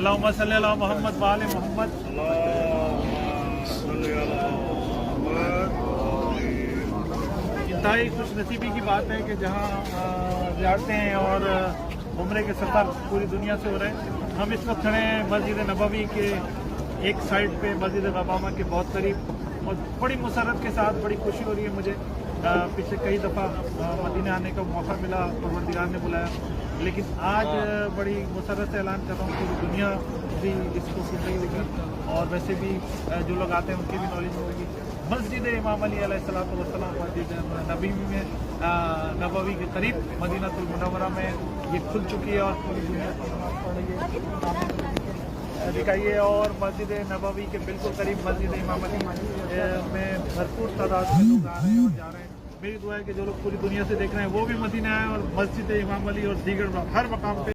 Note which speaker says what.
Speaker 1: اللہم صلی علی محمد وآل محمد۔ انتہائی خوش نصیبی کی بات ہے کہ جہاں زیارتیں اور عمرے کے سفر پوری دنیا سے ہو رہے ہیں، ہم اس وقت کھڑے ہیں مسجد نبوی کے ایک سائڈ پہ، مسجد غبامہ کے بہت قریب، اور بڑی مسرت کے ساتھ بڑی خوشی ہو رہی ہے مجھے۔ پچھلے کئی دفعہ مدینہ آنے کا موقع ملا، پروردگار نے بلایا، لیکن آج بڑی مسرت سے اعلان کر رہا ہوں پوری دنیا بھی اس کو سن رہی ہوگی، اور ویسے بھی جو لوگ آتے ہیں ان کی بھی نالج ہوگی۔ مسجد امام علی علیہ السلام مسجد نبوی میں نبوی کے قریب مدینہ المنورہ میں یہ کھل چکی ہے، اور پوری دنیا کو نماز پڑھ رہی ہے۔ دکھائیے، اور مسجد نبوی کے بالکل قریب مسجد امام علی میں بھرپور تعداد میں لوگ آ رہے ہیں اور جا رہے ہیں۔ میری دعا ہے کہ جو لوگ پوری دنیا سے دیکھ رہے ہیں وہ بھی مدینہ آئیں اور مسجد امام علی اور دیگر ہر مقام پہ